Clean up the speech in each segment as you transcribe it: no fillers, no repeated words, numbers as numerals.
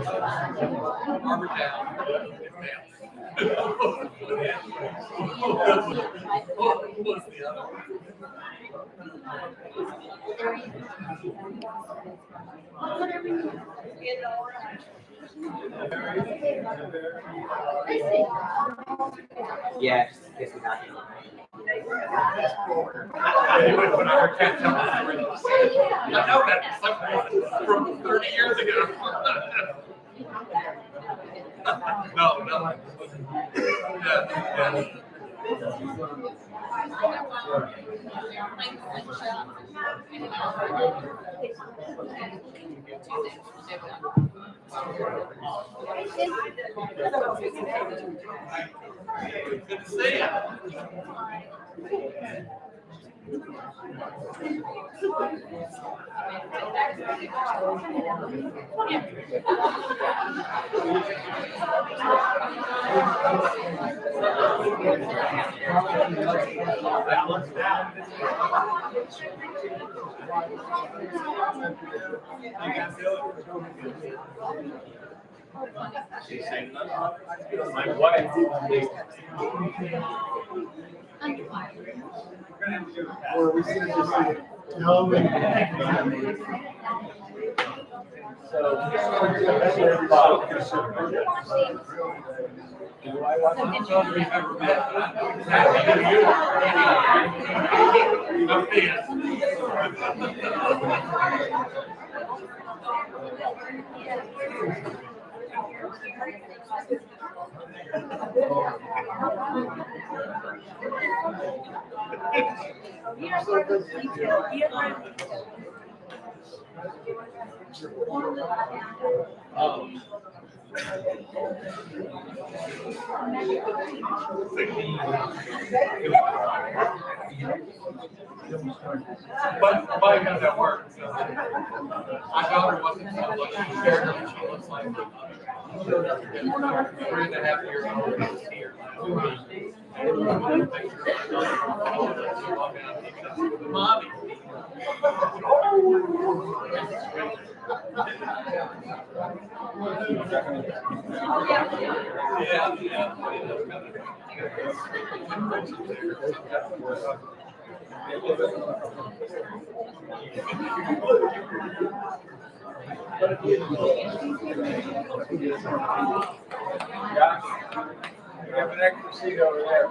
Armor down. What's the other one? Yes, yes, we got it. I can't tell that. I know that from 30 years ago. No. Yeah. Good to see you. My wife. Or we see just no. So do I want to But how that works. My daughter wasn't so lucky. She shared her. She looks like 3.5 years old. She's here. Mommy. Yeah. We have an extra seat over there.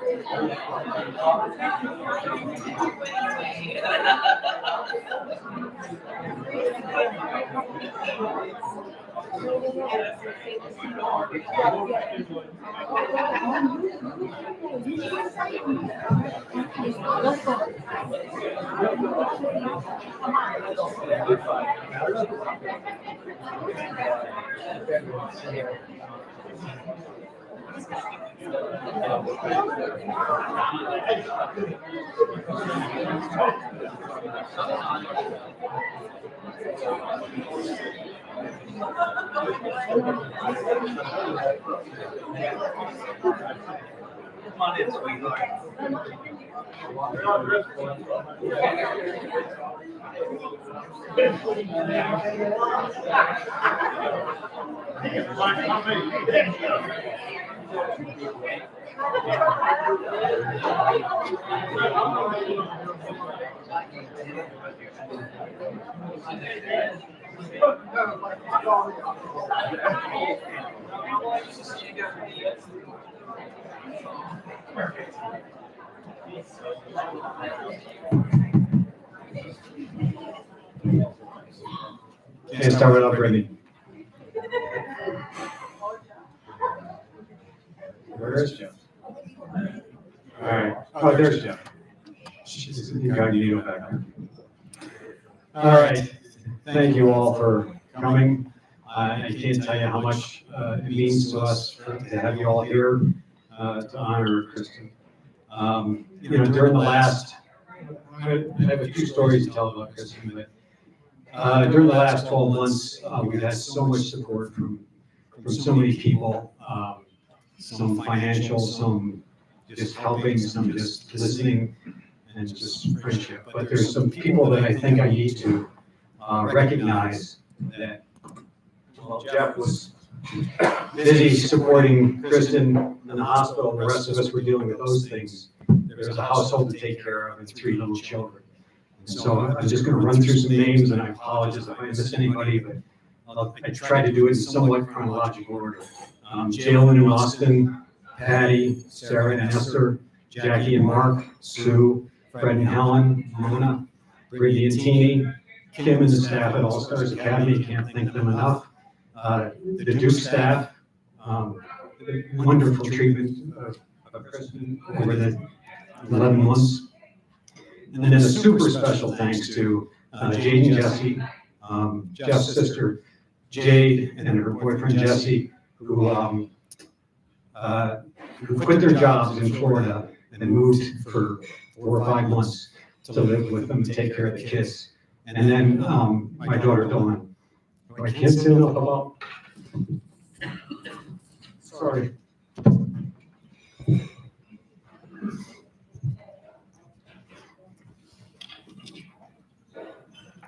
Come on in, sweetheart. Okay, start it up, Brittany. Where is Jeff? All right. Oh, there's Jeff. You got you back. All right. Thank you all for coming. I can't tell you how much it means to us to have you all here to honor Christin. During the last, I have a few stories to tell about Christin, but during the last 12 months, we've had so much support from so many people, some financial, some just helping, some just listening, and just friendship. But there's some people that I think I need to recognize that, well, Jeff was busy supporting Christin in the hospital, and the rest of us were dealing with those things. There's a household to take care of and 3 little children. So I'm just going to run through some names, and I apologize if I miss anybody, but I try to do it in somewhat chronological order. Jalen and Austin, Patty, Sarah and Esther, Jackie and Mark, Sue, Fred and Helen, Mona, Brittany and Teeny, Kim and the staff at All Stars Academy, can't thank them enough. The Duke staff, wonderful treatment of Christin over the 11 months. And then a super special thanks to Jade and Jesse, Jeff's sister Jade and her boyfriend Jesse, who quit their jobs in Florida and moved for 4 or 5 months to live with them, to take care of the kids. And then my daughter Dawn. I can't say enough about. Sorry.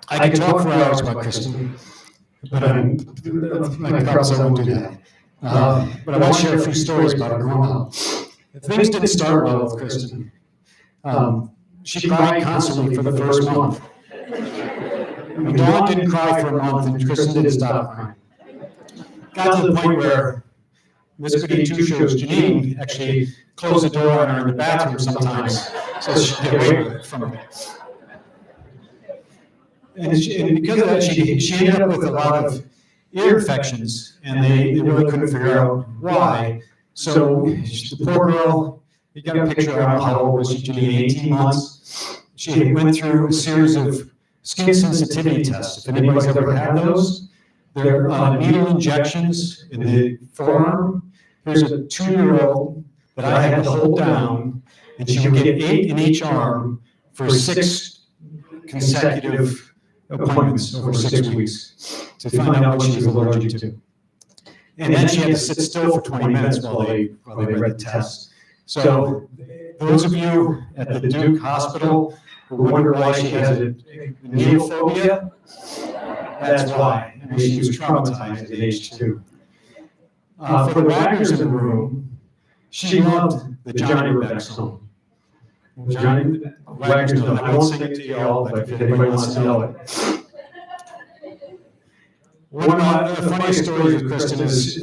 I could talk for hours about Christin, but I promise I won't do that. But I want to share a few stories about her growing up. Things didn't start well with Christin. She cried constantly for the first month. I mean, Dawn didn't cry for a month, and Christin didn't stop crying. Got to the point where Miss Goody Two-Shoes, Janine, actually closed the door on her in the bathroom sometimes so she could get away from it. And because of that, she ended up with a lot of ear infections, and they really couldn't figure out why. So the poor girl, you got a picture, I don't know how old was she, Janine, 18 months. She went through a series of skin sensitivity tests. If anybody's ever had those, they're needle injections in the forearm. Here's a 2-year-old that I had to hold down, and she would get 8 in each arm for 6 consecutive appointments over 6 weeks to find out what she was allergic to. And then she had to sit still for 20 minutes while they read the test. So those of you at the Duke Hospital who wonder why she has a needle phobia, that's why. I mean, she was traumatized at age 2. For the Wagners in the room, she loved the Johnny Rebecca song. Johnny Wagner's, I won't sing it to you all, but if anybody wants to know it. One of the funniest stories with Christin is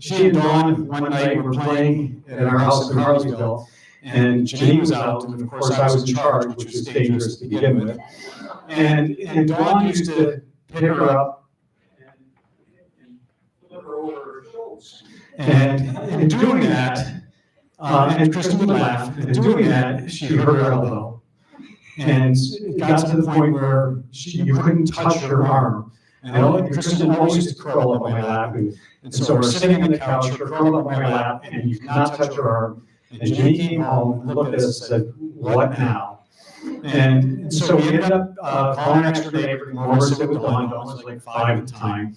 she and Dawn one night were playing at our house in Harleysville, And Janine was out, and of course I was in charge, which was dangerous to begin with. And Dawn used to pick her up and flip her over her shoulders. And in doing that, and Christin would laugh, and in doing that, she hurt her elbow. And it got to the point where you couldn't touch her arm. And Christin always used to curl up on my lap. And so we're sitting on the couch, her curled up on my lap, and you could not touch her arm. And Janine came home and looked at us and said, "What now?" And so we ended up calling an extra neighbor to come over and sit with Dawn. Dawn was like 5 at the time.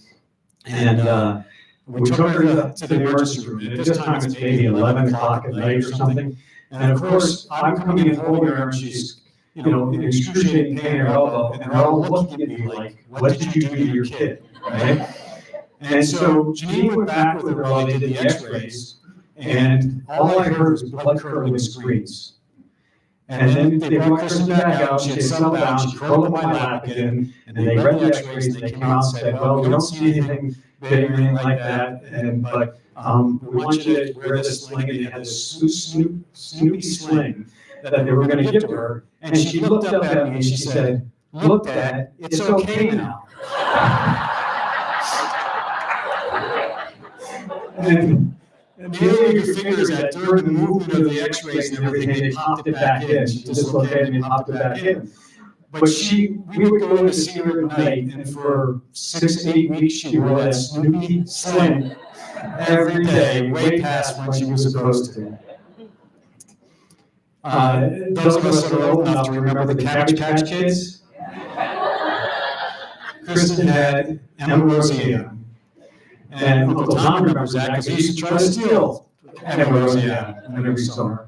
And we took her to the emergency room. And at this time, it's maybe 11 o'clock at night or something. And of course, I'm coming in holding her, and she's, in excruciating pain in her elbow. And they're all looking at me like, "What did you do to your kid?" Right? And so Janine went back with her while they did the x-rays. And all I heard was blood-curdling screams. And then they brought Christin back out, she had settled down, she curled up my lap again, and they read the x-rays, and they came out and said, "Well, we don't see anything big or anything like that, but we want you to wear this sling," and they had this Snoopy sling that they were going to give to her. And she looked up at me and she said, "Look, Dad, it's okay now." And the other you could figure is that during the movement of the x-rays and everything, they popped it back in. She dislocated and they popped it back in. But we would go to see her at night, and for 6 to 8 weeks, she wore that Snoopy sling every day, way past when she was supposed to. Those of us that are old enough to remember the Cabbage Patch Kids, Christin had Emma Roseanne. And Uncle Tom remembers that because he used to try to steal Emma Roseanne whenever he saw her.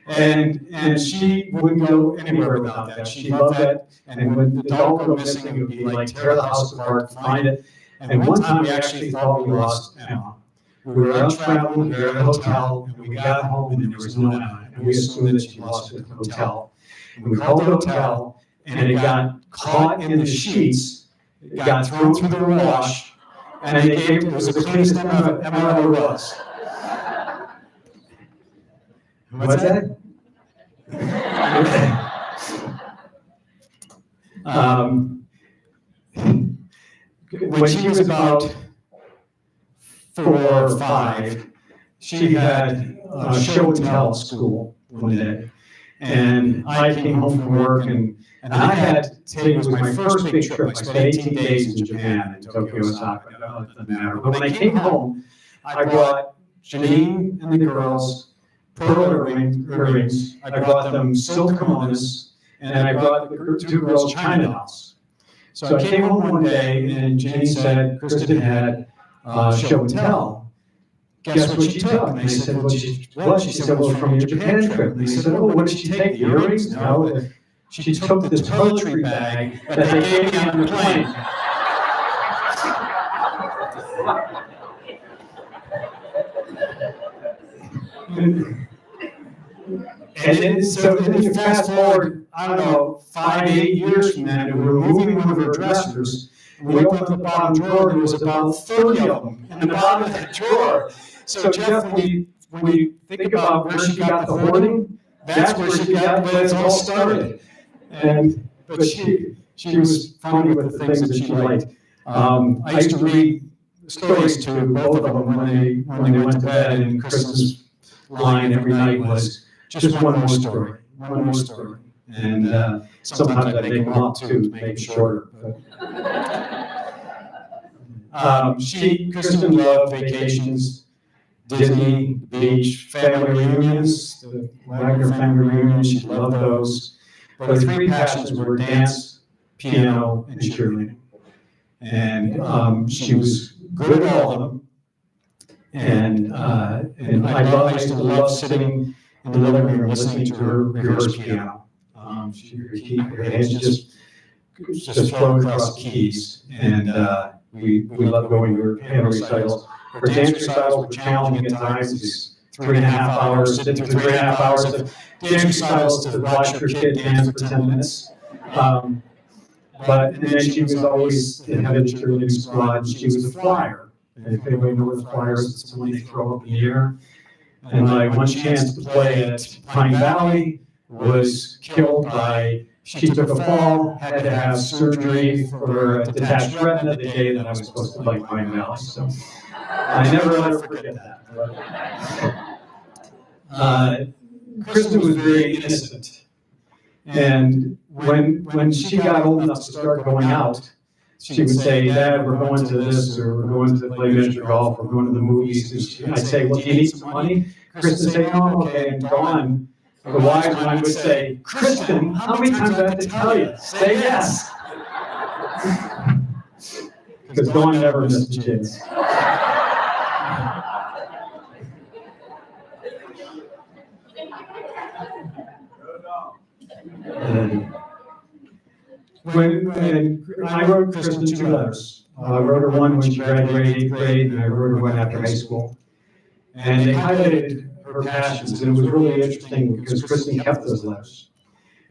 And she wouldn't go anywhere without that. She loved that. And when the doll would go missing, it would be like tear the house apart, find it. And one time we actually thought we lost Emma. We were out traveling, we were at a hotel, and we got home and there was no Emma. And we assumed that she lost it at the hotel. And we called the hotel, and it got caught in the sheets. It got thrown through the wash. And they gave it was the cleanest Emma ever was. What's that? When she was about 4 or 5, she had a show and tell at school one day. And I came home from work, and I had to take, it was my first big trip. I spent 18 days in Japan, in Tokyo, Osaka. It doesn't matter. But when I came home, I brought Janine and the girls pearl earrings. I brought them silk kimonos, and I brought the 2 girls China dolls. So I came home one day, and Janine said Christin had show and tell. Guess what she took? And I said, "Well, she said, well, from your Japan trip." And they said, "Oh, what did she take? The earrings?" No, she took this poetry bag that they gave me on the plane. And then you fast forward, I don't know, 5 to 8 years from that, and we were moving one of her dressers, and we opened up the bottom drawer, and there was about 30 of them in the bottom of that drawer. So Jeff, when you think about where she got the hoarding, that's where it all started. But she was funny with the things that she liked. I used to read stories to both of them when they went to bed, and Christin's line every night was just one more story, one more story. And sometimes I make them up too to make it shorter. Christin loved vacations. Disney, beach, family reunions, the Wagner family reunion, she loved those. But her 3 passions were dance, piano, and cheerleading. And she was good at all of them. And I used to love sitting in the living room listening to her rehearse piano. Her hands just flowing across the keys. And we loved going to her piano recitals. Her dance recitals were challenging at times. These 3.5 hours, sitting through 3.5 hours of dance recitals to watch her kid dance for 10 minutes. And then she was always the head of the cheerleading squad. She was a flyer. And if anybody knows what a flyer is, it's when they throw up in the air. And my one chance to play at Pine Valley was killed by, she took a fall, had to have surgery for a detached retina the day that I was supposed to play Pine Valley. So I never let her forget that. Christin was very innocent. And when she got old enough to start going out, she would say, Dad, we're going to this, or we're going to play miniature golf, we're going to the movies. And I'd say, well, do you need some money? Christin would say, no, I'm okay, and Dawn, the wise one, would say, Christin, how many times do I have to tell you? Say yes. Because Dawn never missed the kids. When I wrote Christin 2 letters. I wrote her one when she graduated 8th grade, and I wrote her one after high school. And they highlighted her passions, and it was really interesting because Christin kept those letters,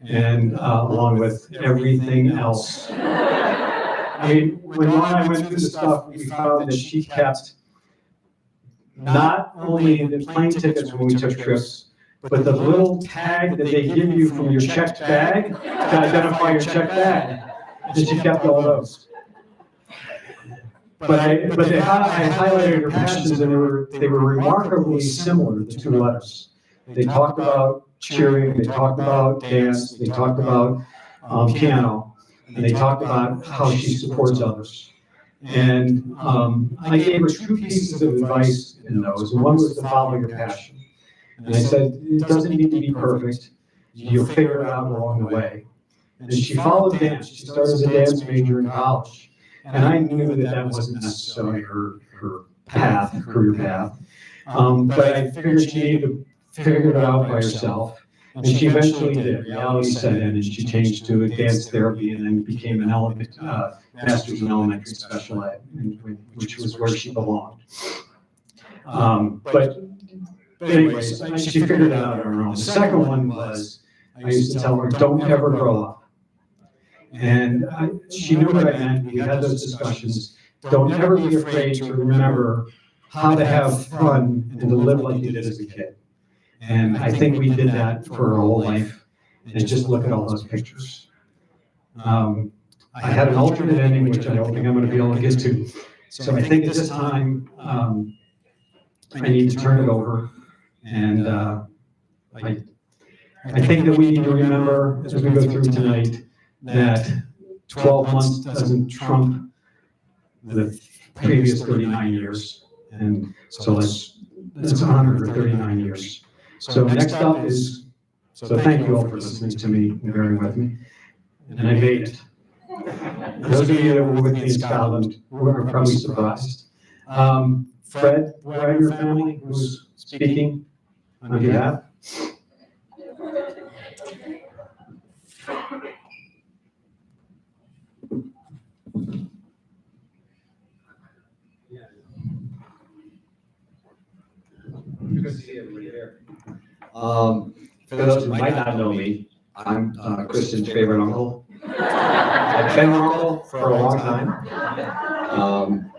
and along with everything else. I mean, when Ron and I went through the stuff, we found that she kept not only the plane tickets when we took trips, but the little tag that they give you from your checked bag to identify your checked bag. And she kept all those. But I highlighted her passions, and they were remarkably similar, the 2 letters. They talked about cheering, they talked about dance, they talked about piano, and they talked about how she supports others. And I gave her 2 pieces of advice in those, and one was to follow your passion. And I said, it doesn't need to be perfect. You'll figure it out along the way. And she followed dance. She started as a dance major in college. And I knew that wasn't necessarily her path, career path. But I figured she needed to figure it out by herself. And she eventually did. Reality set in, and she changed to advanced therapy and then became an master's in elementary special ed, which was where she belonged. But anyways, she figured it out on her own. The second one was, I used to tell her, don't ever grow up. And she knew what I meant. We had those discussions. Don't ever be afraid to remember how to have fun and to live like you did as a kid. And I think we did that for her whole life. And just look at all those pictures. I had an alternate ending, which I don't think I'm going to be able to get to. So I think at this time, I need to turn it over. And I think that we need to remember, as we go through tonight, that 12 months doesn't trump the previous 39 years. And so let's honor her 39 years. So next up is, so thank you all for listening to me and bearing with me. And I made it. Those of you that were with me in Scotland were probably surprised. Fred, your family, who's speaking on behalf. Good to see everybody there. For those who might not know me, I'm Christin's favorite uncle. I've been an uncle for a long time.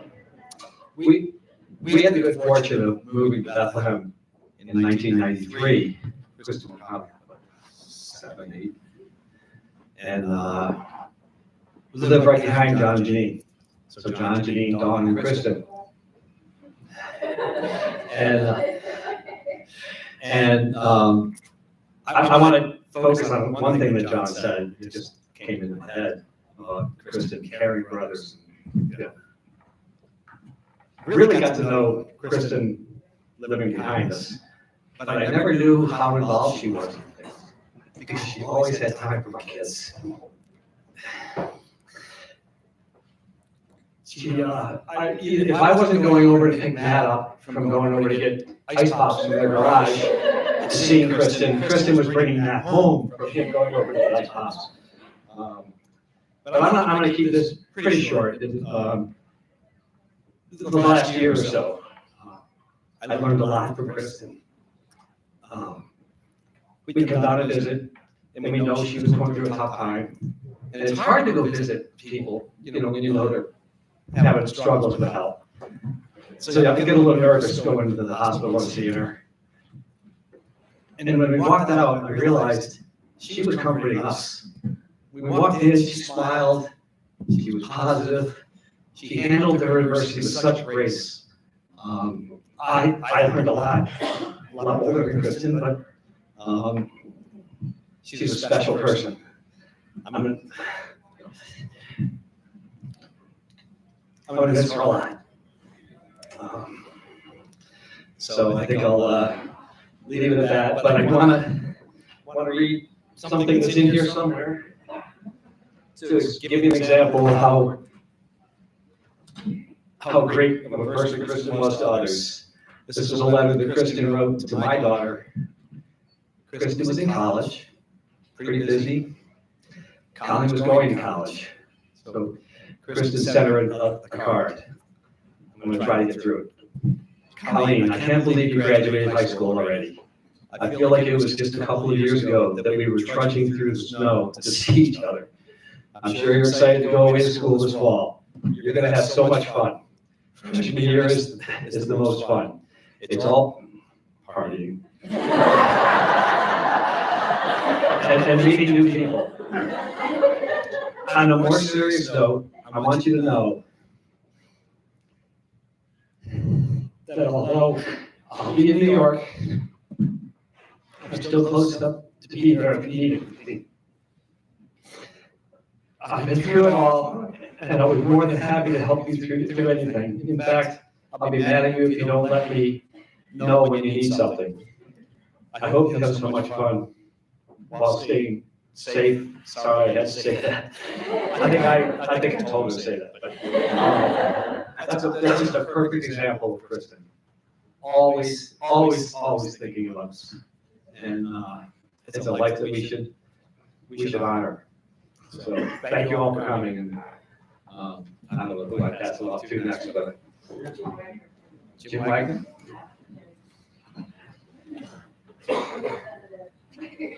We had the good fortune of moving to Bethlehem in 1993. Christin was probably 7, 8. And we lived right behind John and Janine. So John, Janine, Dawn, and Christin. And I want to focus on one thing that John said. It just came in my head about Christin caring for others. You know, really got to know Christin living behind us, but I never knew how involved she was in things because she always had time for my kids. If I wasn't going over to pick Matt up from going over to get ice pops in their garage, seeing Christin was bringing Matt home from him going over to get ice pops. But I'm going to keep this pretty short. The last year or so, I learned a lot from Christin. We come down to visit, and we know she was going through a tough time. And it's hard to go visit people, when you know they're having struggles with health. So you have to get a little nervous going into the hospital and seeing her. And when we walked out, I realized she was comforting us. We walked in, she smiled, she was positive, she handled her adversity with such grace. I learned a lot older than Christin, but she's a special person. I'm gonna miss her a lot. So I think I'll leave it at that, but I want to read something that's in here somewhere to give you an example of how great of a person Christin was to others. This is a letter that Christin wrote to my daughter. Christin was in college, pretty busy. Colleen was going to college. So Christin sent her a card. I'm going to try to get through it. Colleen, I can't believe you graduated high school already. I feel like it was just a couple of years ago that we were trudging through the snow to see each other. I'm sure you're excited to go away to school this fall. You're going to have so much fun. Freshman year is the most fun. It's all partying. and meeting new people. On a more serious note, I want you to know that although I'll be in New York, I'm still close enough to be there if you need me. I've been through it all, and I was more than happy to help you through anything. In fact, I'll be mad at you if you don't let me know when you need something. I hope you have so much fun while staying safe. Sorry, I had to say that. I think I told her to say that, but that's just a perfect example of Christin. Always thinking of us, and it's a life that we should honor. So thank you all for coming, and I don't know who I pass it off to next, but Jim Wagner. Thank you.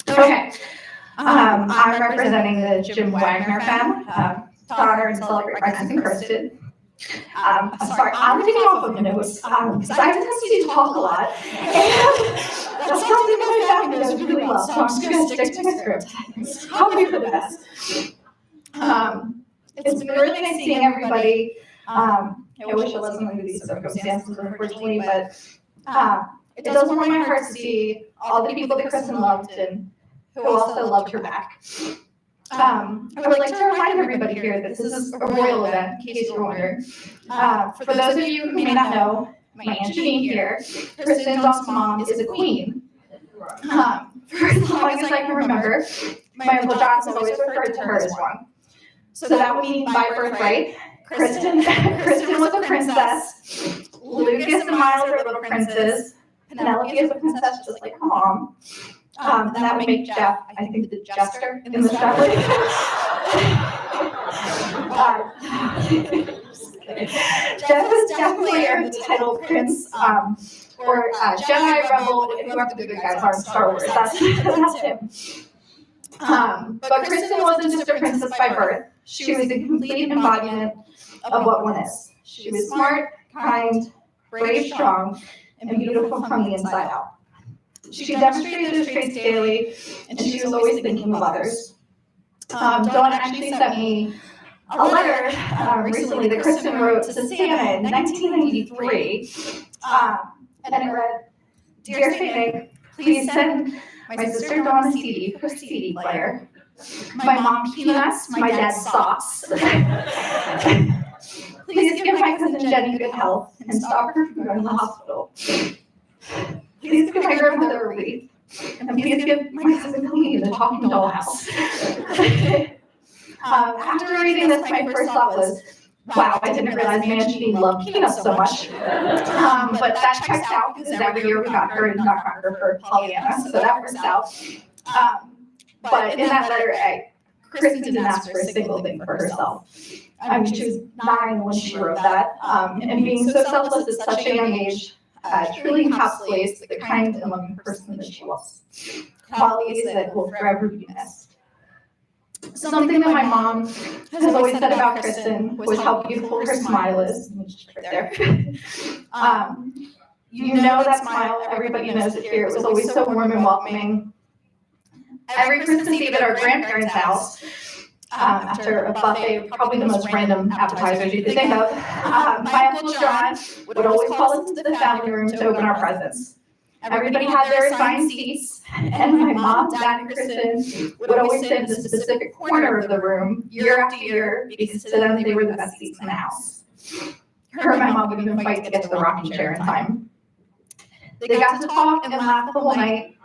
Okay. I'm representing the Jim Wagner family, daughter and celebrate my cousin Christin. I'm sorry, I'm going to get off of notes because I have a tendency to talk a lot, and that's something my family does really well, so I'm just going to stick to my script. It's probably for the best. It's been really nice seeing everybody. I wish it wasn't under these circumstances, unfortunately, but it does warm my heart to see all the people that Christin loved and who also loved her back. I would like to remind everybody here that this is a royal event, in case you're wondering. For those of you who may not know, my Aunt Janine here, Christin's mom, is a queen. For as long as I can remember, my Uncle John's always referred to her as one. So that would mean by birthright, Christin was a princess, Lucas and Miles are little princes, Penelope is a princess just like her mom. And that would make Jeff, I think, the jester in the family. Jeff has definitely earned the title prince, or Jedi Rebel, whoever the good guys are in Star Wars. That's him. But Christin wasn't just a princess by birth. She was a complete embodiment of what one is. She was smart, kind, brave, strong, and beautiful from the inside out. She demonstrated those traits daily, and she was always thinking of others. Dawn actually sent me a letter recently that Christin wrote to Santa in 1993, and it read, "Dear Santa, please send my sister Dawn a CD for CD player, my mom peanuts, my dad socks. Please give my cousin Jenny good health and stop her from going to the hospital. Please give my grandmother a wreath, and please give my cousin Colleen the talking dollhouse." After reading this, my first thought was, wow, I didn't realize my Aunt Janine loved peanuts so much. But that checks out because every year we got her and got her for Pollyanna, so that works out. But in that letter, Christin didn't ask for a single thing for herself. I mean, she was 9 when she wrote that, and being so selfless at such a young age truly encapsulates the kind and loving person that she was. Qualities that will forever be missed. Something that my mom has always said about Christin was how beautiful her smile is. Right there. You know that smile, everybody knows it here. It was always so warm and welcoming. Every Christmas Eve at our grandparents' house, after a buffet, probably the most random appetizers you could think of, my Uncle John would always call us into the family room to open our presents. Everybody had their assigned seats, and my mom, Dad, and Christin would always sit in the specific corner of the room year after year because to them they were the best seats in the house. Her and my mom would even fight to get to the rocking chair in time. They got to talk and laugh the whole night.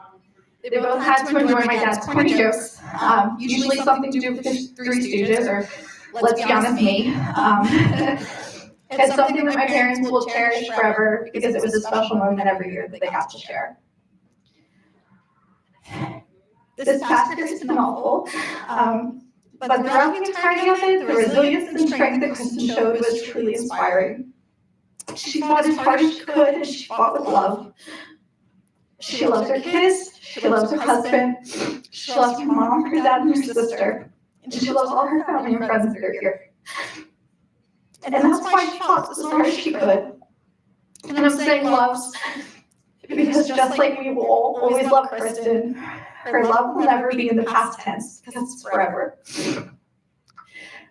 They both had to enjoy my dad's corny jokes, usually something to do with the Three Stooges, or let's be honest, me. It's something that my parents will cherish forever because it was a special moment every year that they got to share. This past year has been awful, but throughout the entirety of it, the resilience and strength that Christin showed was truly inspiring. She fought as hard as she could, and she fought with love. She loves her kids, she loves her husband, she loves her mom, her dad, and her sister, and she loves all her family and friends that are here. And that's why she fought as hard as she could. And I'm saying loves because just like we will always love Christin, her love will never be in the past tense because it's forever.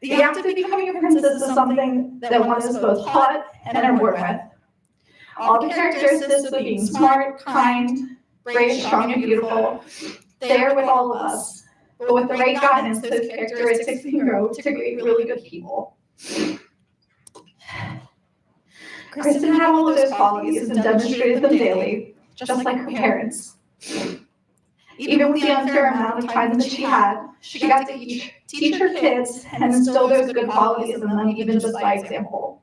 The act of becoming a princess is something that one is both taught and are born with. All the characteristics of being smart, kind, brave, strong, and beautiful, they are with all of us. But with the right guidance, those characteristics can grow to create really good people. Christin had all of those qualities and demonstrated them daily, just like her parents. Even with the unfair amount of time that she had, she got to teach her kids and instill those good qualities in them, even just by example.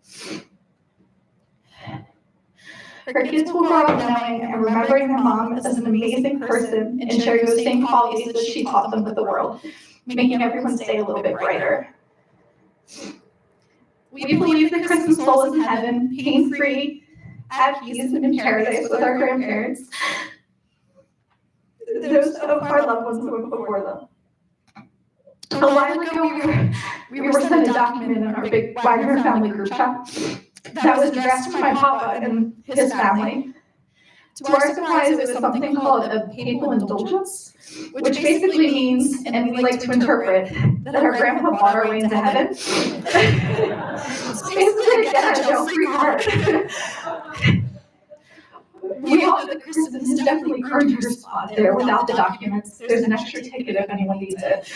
Her kids will grow up knowing and remembering their mom as an amazing person and sharing those same qualities that she taught them with the world, making everyone's day a little bit brighter. We believe that Christin's soul is in heaven, pain-free, at peace, and in paradise with our grandparents, those of our loved ones who went before them. A while ago, we were sent a document in our big Wagner family group chat that was addressed to my papa and his family. To our surprise, it was something called a papal indulgence, which basically means, and we like to interpret, that our grandpa bought our way into heaven. It's basically a get-out-of-jail-free card. We all know that Christin has definitely earned her spot there without the documents. There's an extra ticket if anyone needs it.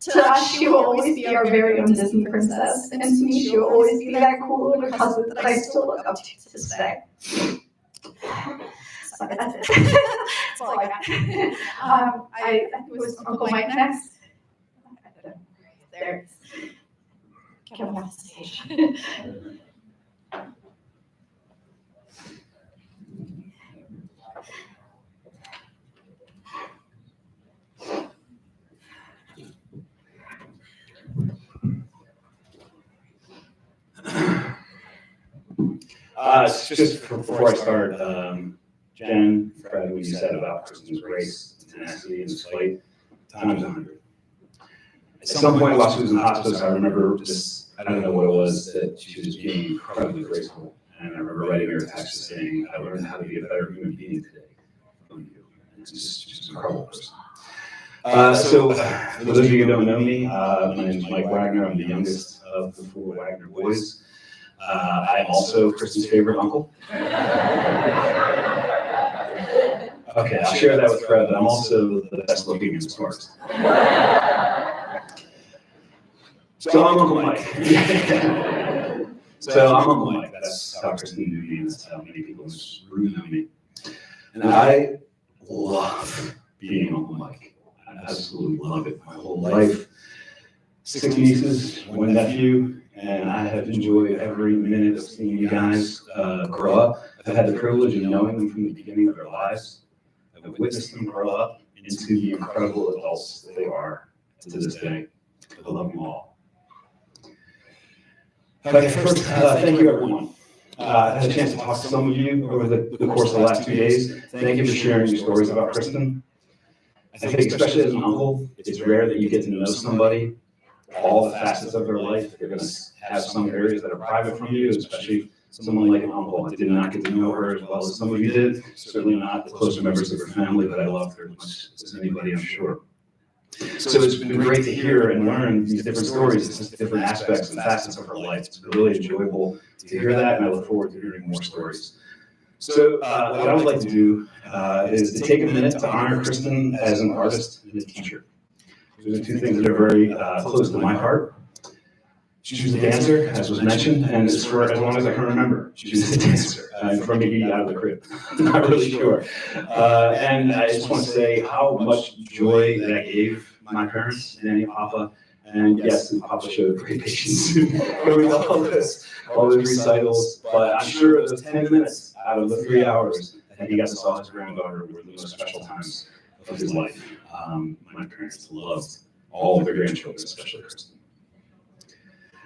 To us, she will always be our very own Disney princess, and to me, she will always be that cool little cousin that I still look up to this day. So that's it. That's all I got. I think it was Uncle Mike next. There. Get him off the stage. Just before I start, Jen, Fred, what you said about Christin's grace, tenacity, and display, times 100. At some point while she was in hospice, I remember just, I don't know what it was, that she was being incredibly graceful. And I remember writing her a text saying, I learned how to be a better human being today from you. And it's just an incredible person. So, for those of you who don't know me, my name is Mike Wagner. I'm the youngest of the 4 Wagner boys. I'm also Christin's favorite uncle. Okay, I'll share that with Fred, but I'm also the best looking and smartest. So I'm Uncle Mike. That's how Christin knew me, and that's how many people in this room know me. And I love being Uncle Mike. I absolutely love it. My whole life. 6 nieces, 1 nephew, and I have enjoyed every minute of seeing you guys grow up. I've had the privilege of knowing them from the beginning of their lives. I've witnessed them grow up into the incredible adults that they are to this day. I love you all. Okay, first, thank you everyone. I had a chance to talk to some of you over the course of the last 2 days. Thank you for sharing your stories about Christin. I think especially as an uncle, it's rare that you get to know somebody, all the facets of their life. They're going to have some areas that are private from you, especially someone like an uncle. I did not get to know her as well as some of you did, certainly not the closer members of her family, but I loved her as much as anybody, I'm sure. So it's been great to hear and learn these different stories, these different aspects and facets of her life. It's been really enjoyable to hear that, and I look forward to hearing more stories. So what I would like to do is to take a minute to honor Christin as an artist and a teacher. Those are two things that are very close to my heart. She was a dancer, as was mentioned, and for as long as I can remember, she was a dancer, from maybe out of the crib. I'm not really sure. And I just want to say how much joy that gave my parents, Nanny and Papa. And yes, Papa showed great patience going all those recitals. But I'm sure those 10 minutes out of the 3 hours that he got to saw his granddaughter were the most special times of his life. My parents loved all of their grandchildren, especially Christin.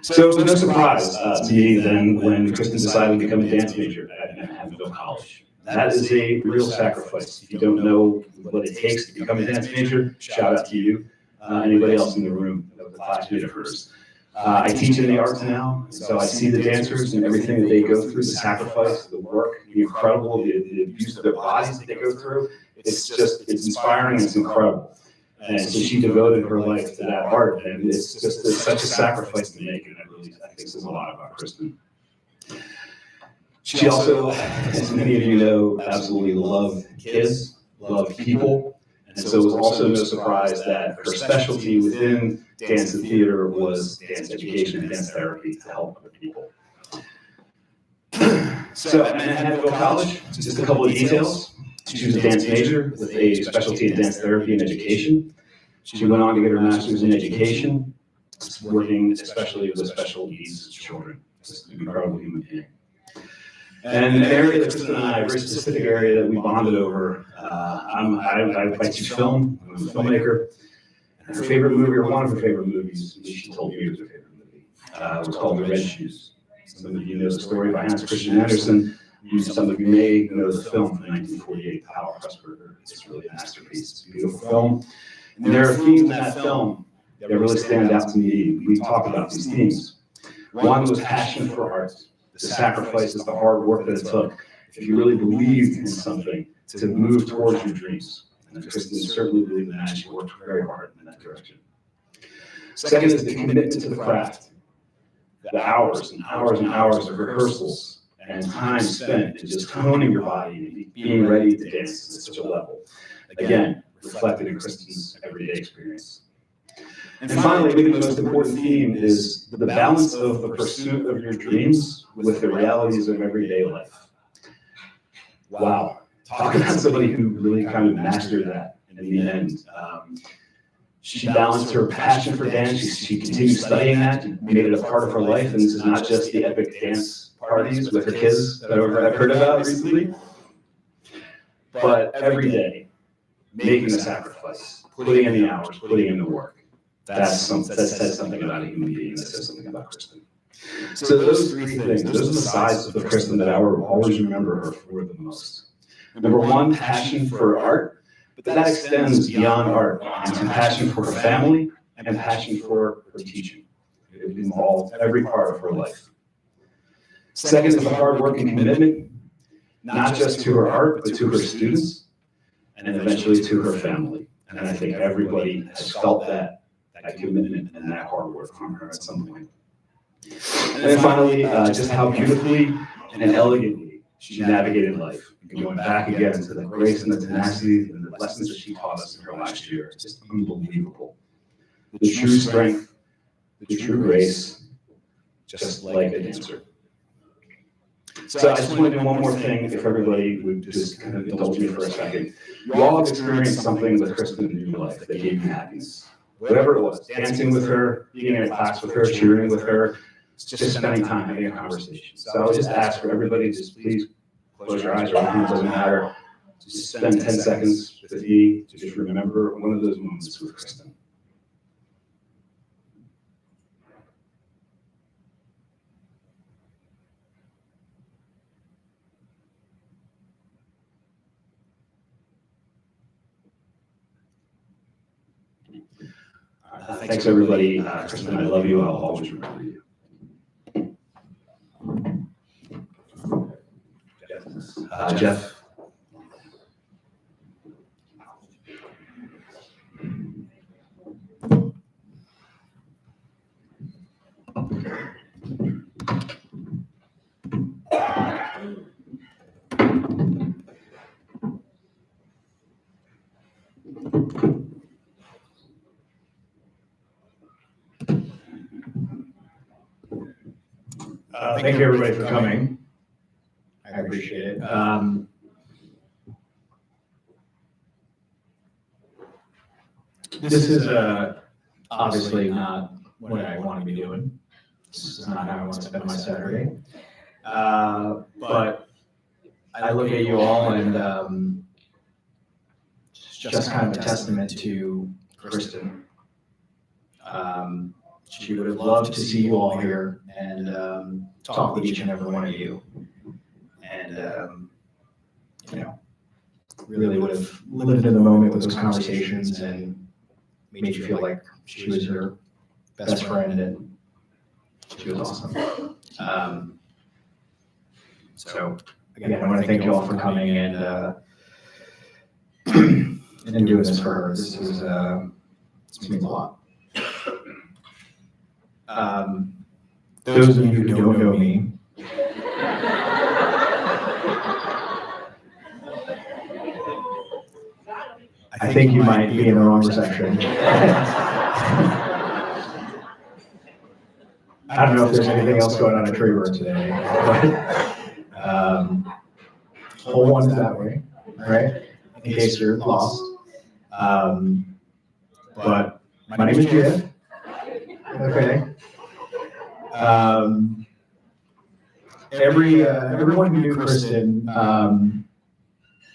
So it was no surprise to me then when Christin decided to become a dance major at Manhattanville College. That is a real sacrifice. If you don't know what it takes to become a dance major, shout out to you. Anybody else in the room that was a classmate of hers. I teach in the arts now, so I see the dancers and everything that they go through, the sacrifice, the work, the incredible, the abuse of their bodies that they go through. It's inspiring and it's incredible. And so she devoted her life to that art, and it's such a sacrifice to make, and I think says a lot about Christin. She also, as many of you know, absolutely loved kids, loved people, and so it was also no surprise that her specialty within dance and theater was dance education and dance therapy to help other people. So at Manhattanville College, just a couple of details. She was a dance major with a specialty in dance therapy and education. She went on to get her master's in education, working especially with special needs children. Just an incredible human being. And an area that Christin and I, a very specific area that we bonded over, I like to film. I'm a filmmaker. And her favorite movie, or one of her favorite movies, she told me it was her favorite movie, was called The Red Shoes. Some of you know the story by Hans Christian Andersen. Some of you may know the film from 1948, Hal Pressburger. It's really a masterpiece. It's a beautiful film. And there are themes in that film that really stand out to me. We talk about these themes. One was passion for art, the sacrifices, the hard work that it took. If you really believed in something, to move towards your dreams. And Christin certainly believed in that. She worked very hard in that direction. Second is the commitment to the craft. The hours and hours and hours of rehearsals and time spent in just honing your body and being ready to dance at such a level. Again, reflected in Christin's everyday experience. And finally, maybe the most important theme is the balance of the pursuit of your dreams with the realities of everyday life. Wow. Talk about somebody who really kind of mastered that in the end. She balanced her passion for dance. She continued studying that, made it a part of her life. And this is not just the epic dance parties with her kids that I've heard about recently, but every day, making the sacrifice, putting in the hours, putting in the work. That says something about a human being. That says something about Christin. So those three things, those are the sides of Christin that I will always remember her for the most. Number one, passion for art. But that extends beyond art into passion for her family and passion for her teaching. It involved every part of her life. Second is the hard work and commitment, not just to her art, but to her students, and eventually to her family. And I think everybody has felt that commitment and that hard work from her at some point. And then finally, just how beautifully and elegantly she navigated life. Going back again to the grace and the tenacity and the lessons that she taught us in her last year. It's just unbelievable. The true strength, the true grace, just like a dancer. So I just want to do one more thing, if everybody would just kind of indulge me for a second. You all have experienced something with Christin in your life that gave you happiness. Whatever it was, dancing with her, being in a class with her, cheering with her, just spending time having a conversation. So I would just ask for everybody to just please close your eyes or open, it doesn't matter. Just spend 10 seconds with me to just remember one of those moments with Christin. Thanks, everybody. Christin, I love you. I'll always remember you. Jeff. Thank you, everybody, for coming. I appreciate it. This is obviously not what I want to be doing. This is not how I want to spend my Saturday. But I look at you all, and it's just kind of a testament to Christin. She would have loved to see you all here and talk with each and every one of you. And, really would have lived in the moment with those conversations and made you feel like she was your best friend, and she was awesome. So, again, I want to thank you all for coming and doing this for her. This means a lot. Those of you who don't know me, I think you might be in the wrong reception. I don't know if there's anything else going on at Treeburg today, but whole one's that way, right? In case you're lost. But my name is Jeff. Okay. Everyone who knew Christin,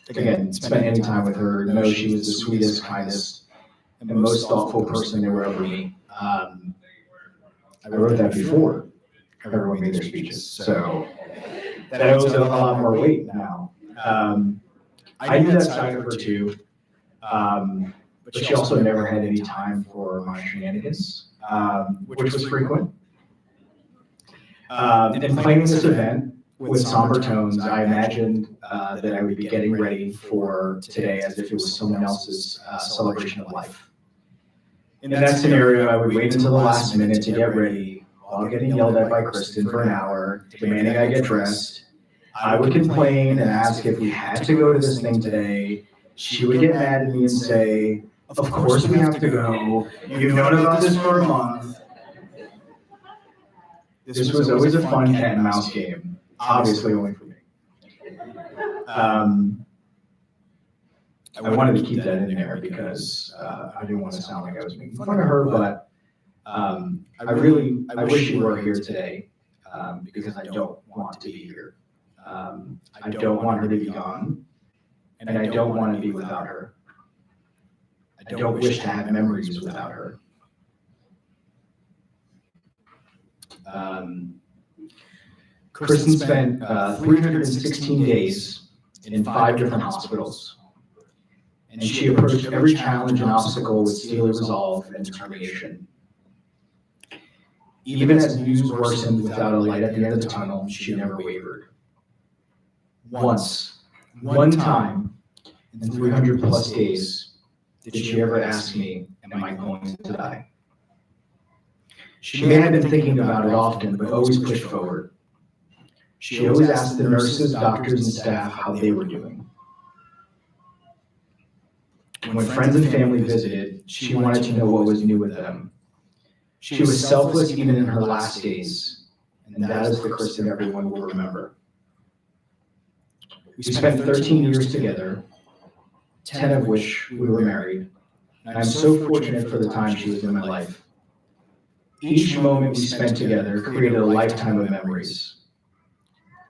again, spent any time with her, knows she was the sweetest, kindest, and most thoughtful person they will ever meet. I wrote that before everyone made their speeches, so that owes a lot more weight now. I knew that side of her too, but she also never had any time for my shenanigans, which was frequent. And planning this event with somber tones, I imagined that I would be getting ready for today as if it was someone else's celebration of life. In that scenario, I would wait until the last minute to get ready, while getting yelled at by Christin for an hour, demanding I get dressed. I would complain and ask if we had to go to this thing today. She would get mad at me and say, "Of course we have to go. You've known about this for a month." This was always a fun cat and mouse game, obviously only for me. I wanted to keep that in there because I didn't want to sound like I was making fun of her, but I wish she were here today because I don't want to be here. I don't want her to be gone, and I don't want to be without her. I don't wish to have memories without her. Christin spent 316 days in 5 different hospitals, and she approached every challenge and obstacle with steely resolve and determination. Even as news worsened without a light at the end of the tunnel, she never wavered. One time in 300 plus days, did she ever ask me, "Am I going to die?" She may have been thinking about it often, but always pushed forward. She always asked the nurses, doctors, and staff how they were doing. When friends and family visited, she wanted to know what was new with them. She was selfless even in her last days, and that is the Christin everyone will remember. We spent 13 years together, 10 of which we were married, and I'm so fortunate for the time she was in my life. Each moment we spent together created a lifetime of memories.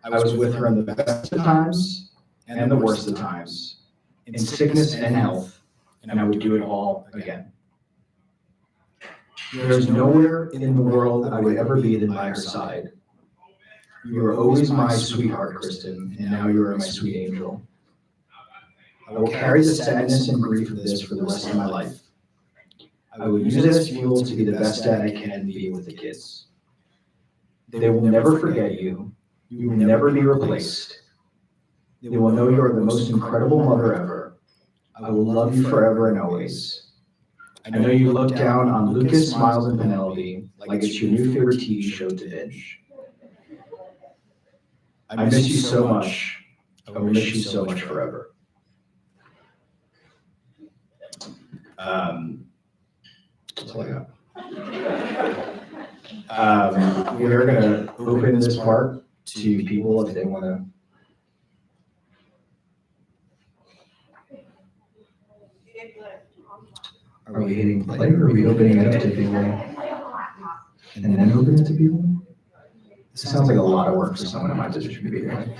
I was with her in the best of times and the worst of times, in sickness and health, and I would do it all again. There's nowhere in the world I would ever be than by her side. You were always my sweetheart, Christin, and now you are my sweet angel. I will carry the sadness and grief of this for the rest of my life. I will use it as fuel to be the best dad I can be with the kids. They will never forget you. You will never be replaced. They will know you are the most incredible mother ever. I will love you forever and always. I know you look down on Lucas, Miles, and Penelope like it's your new favorite TV show to binge. I miss you so much. I will miss you so much forever. That's all I got. We are going to open this part to people if they want to. Are we hitting play or are we opening it up to people? And then open it to people? This sounds like a lot of work for someone in my position to be doing.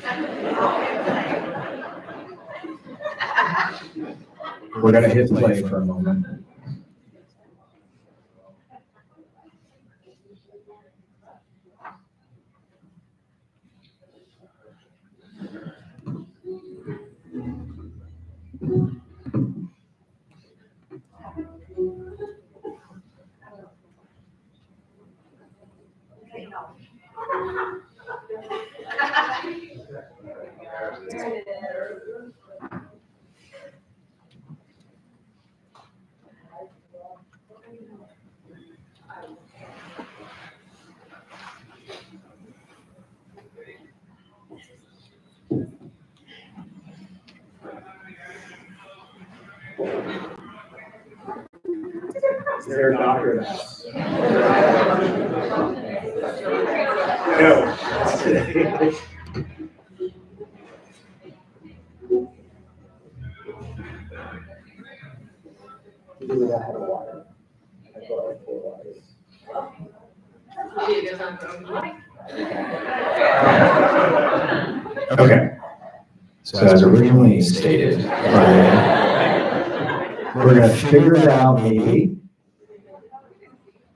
We're going to hit play for a moment. Is there a doctor in the house? No. Okay. So as originally stated, we're going to figure it out maybe,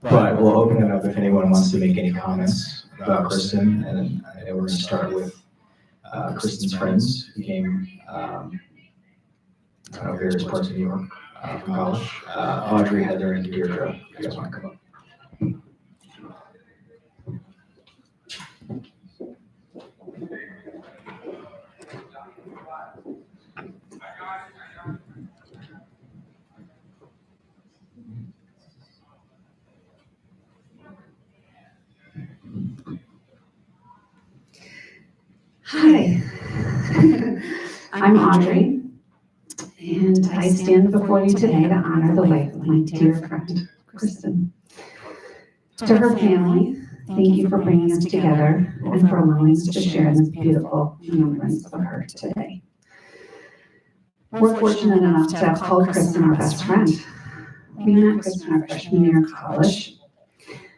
but we'll open it up if anyone wants to make any comments about Christin. And I know we're going to start with Christin's friends who came various parts of New York from college. Audrey, Heather, and Deirdre. You guys want to come up? Hi, I'm Audrey, and I stand before you today to honor the life of my dear friend, Christin. To her family, thank you for bringing us together and for allowing us to share this beautiful remembrance of her today. We're fortunate enough to have called Christin our best friend. We met Christin our freshman year of college,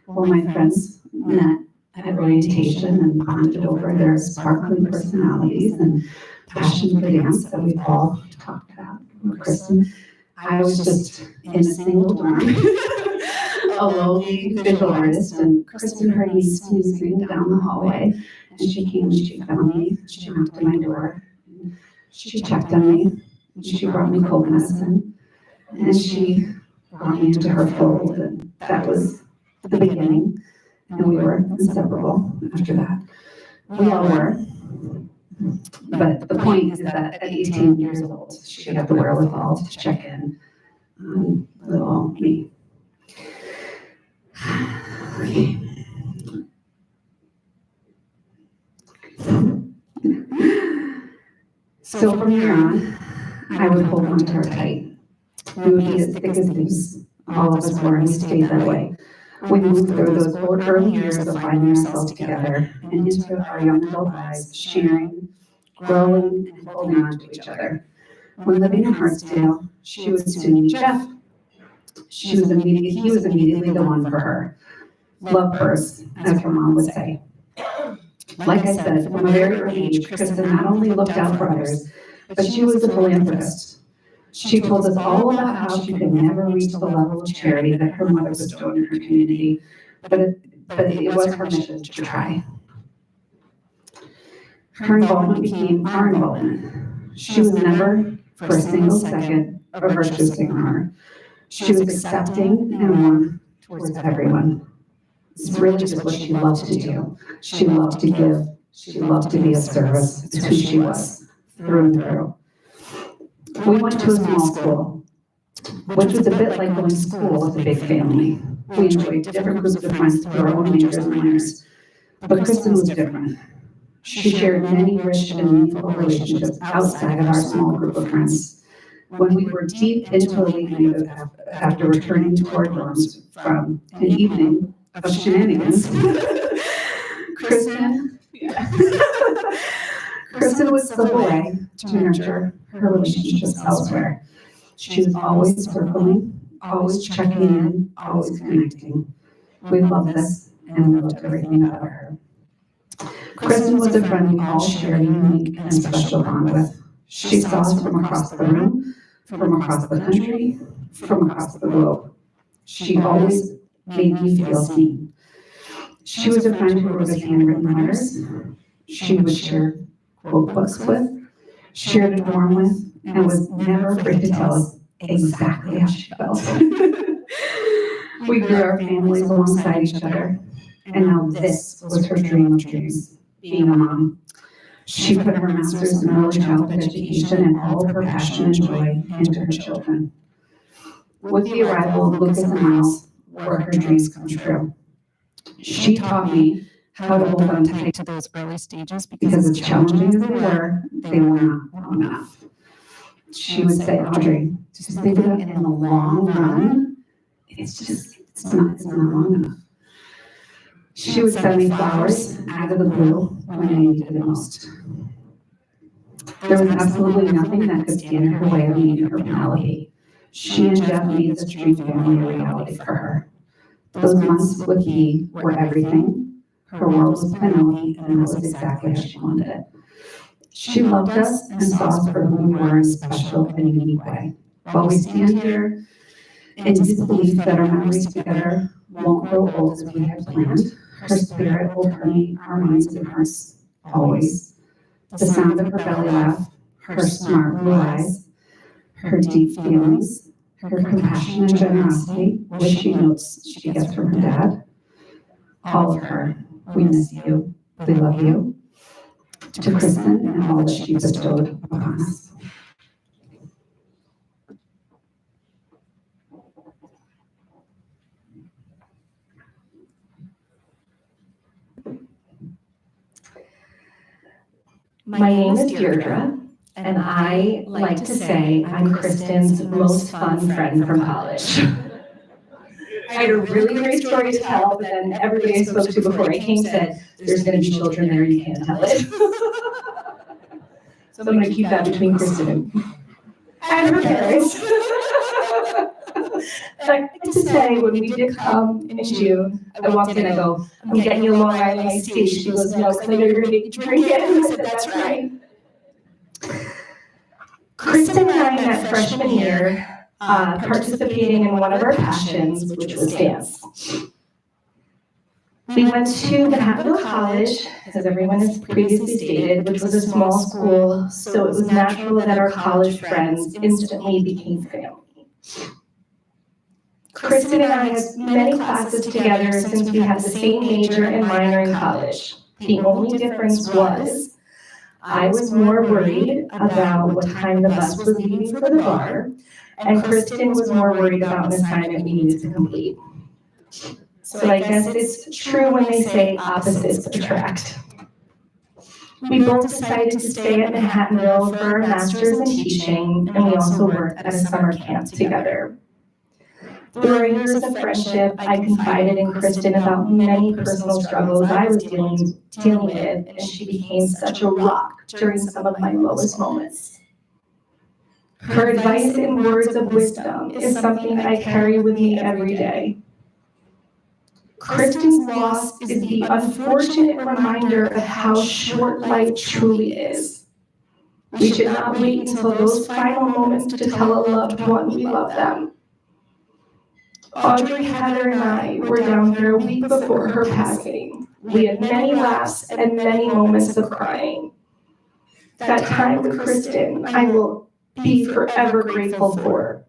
where my friends met at orientation and bonded over their sparkling personalities and passion for dance that we've all talked about with Christin. I was just in a single dorm, a lowly visual artist, and Christin heard me sneezing down the hallway, and she came and she found me. She knocked on my door. She checked on me. And she brought me cold medicine, and she brought me into her fold, and that was the beginning. And we were inseparable after that. We all were. But the point is that at 18 years old, she had the wherewithal to check in on little me. So from here on, I would hold on to her tight. We would be as thick as thieves. All of us were, and we stayed that way. We moved through those early years of finding ourselves together and into our young adult lives, sharing, growing, and holding on to each other. When living in Hartsdale, she was soon to meet Jeff. He was immediately the one for her. Love hers, as her mom would say. Like I said, from a very early age, Christin not only looked out for others, but she was a philanthropist. She told us all about how she could never reach the level of charity that her mother was doing in her community, but it was her mission to try. Her involvement became our involvement. She was never, for a single second, a virtuous ignorer. She was accepting and warm towards everyone. It's really just what she loved to do. She loved to give. She loved to be of service. It's who she was, through and through. We went to a small school, which was a bit like going to school with a big family. We enjoyed different groups of friends through our own majors and minors. But Christin was different. She shared many rich and meaningful relationships outside of our small group of friends. When we were deep into a late night after returning to our dorms from an evening of shenanigans, Christin would slip away to nurture her relationships elsewhere. She was always circling, always checking in, always connecting. We loved this, and we loved everything about her. Christin was a friend we all shared a unique and special bond with. She saw us from across the room, from across the country, from across the globe. She always made me feel seen. She was a friend who wrote us handwritten letters. She would share quote books with, shared a dorm with, and was never afraid to tell us exactly how she felt. We grew our families alongside each other, and now this was her dream of dreams, being a mom. She put her master's in early childhood education and all of her passion and joy into her children. With the arrival of Lucas and Miles, were her dreams come true. She taught me how to hold on tight to those early stages because as challenging as they were not long enough. She would say, Audrey, just think about it in the long run, it's not long enough. She would send me flowers out of the blue when I needed it most. There was absolutely nothing that could stand in her way of meeting her Penelope. She and Jeff made this dream family a reality for her. Those months with he were everything. Her world was Penelope, and that was exactly how she wanted it. She loved us and saw us for who we were in a special and unique way. While we stand here in disbelief that our memories together won't grow old as we had planned, her spirit will permeate our minds and hearts always. The sound of her belly laugh, her smart blue eyes, her deep feelings, her compassion and generosity, which she notes she gets from her dad. All of her, we miss you, we love you. To Christin and all that she bestowed upon us. My name is Deirdre, and I like to say I'm Christin's most fun friend from college. I had a really great story to tell, but then everybody I spoke to before I came said, there's going to be children there and you can't tell it. So I'm going to keep that between Christin and her parents. And I like to say, when we did come in June, I walked in, I go, I'm getting you a Long Island iced tea. She goes, no, because I know you're going to make me drink it. And I said, that's right. Christin and I met freshman year, participating in one of our passions, which was dance. We went to Manhattan College, as everyone has previously stated, which was a small school, so it was natural that our college friends instantly became family. Christin and I had many classes together since we had the same major and minor in college. The only difference was I was more worried about what time the bus was leaving for the bar, and Christin was more worried about an assignment we needed to complete. So I guess it's true when they say opposites attract. We both decided to stay at Manhattanville for our master's in teaching, and we also worked at a summer camp together. Through our years of friendship, I confided in Christin about many personal struggles I was dealing with, and she became such a rock during some of my lowest moments. Her advice and words of wisdom is something I carry with me every day. Christin's loss is the unfortunate reminder of how short life truly is. We should not wait until those final moments to tell a loved one we love them. Audrey, Heather, and I were down here a week before her passing. We had many laughs and many moments of crying. That time with Christin, I will be forever grateful for.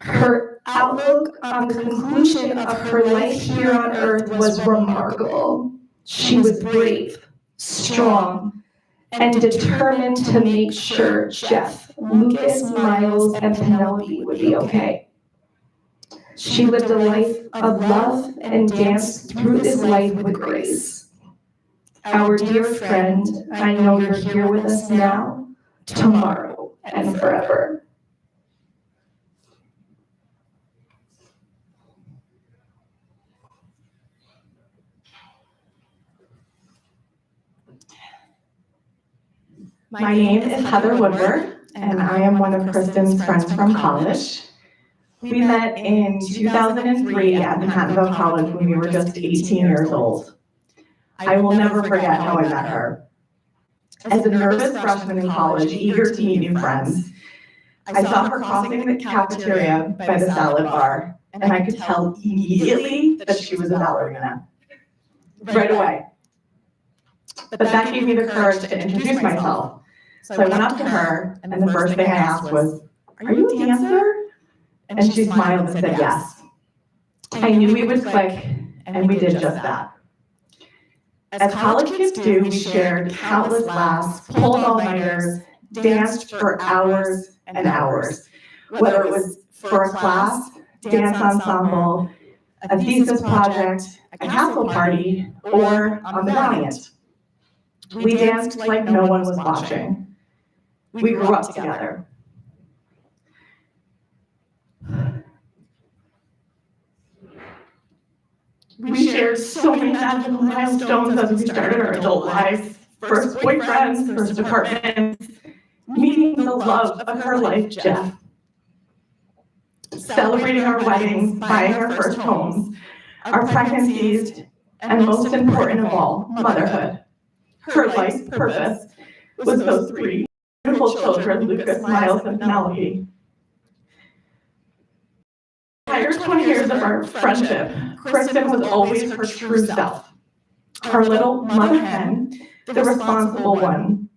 Her outlook on the conclusion of her life here on earth was remarkable. She was brave, strong, and determined to make sure Jeff, Lucas, Miles, and Penelope would be okay. She lived a life of love and danced through this life with grace. Our dear friend, I know you're here with us now, tomorrow, and forever. My name is Heather Woodward, and I am one of Christin's friends from college. We met in 2003 at Manhattanville College when we were just 18 years old. I will never forget how I met her. As a nervous freshman in college, eager to meet new friends, I saw her crossing the cafeteria by the salad bar, and I could tell immediately that she was a ballerina. Right away. But that gave me the courage to introduce myself. So I went up to her, and the first thing I asked was, "Are you a dancer?" And she smiled and said yes. I knew we would click, and we did just that. As college kids do, we shared countless laughs, pulled all-nighters, danced for hours and hours, whether it was for a class, dance ensemble, a thesis project, a castle party, or on the Valiant. We danced like no one was watching. We grew up together. We shared so many magical milestones as we started our adult lives. First boyfriends, first apartments, meeting the love of her life, Jeff. Celebrating our weddings, buying our first homes, our pregnancies, and most important of all, motherhood. Her life's purpose was those three beautiful children, Lucas, Miles, and Penelope. The entire 20 years of our friendship, Christin was always her true self. Our little mother hen, the responsible one,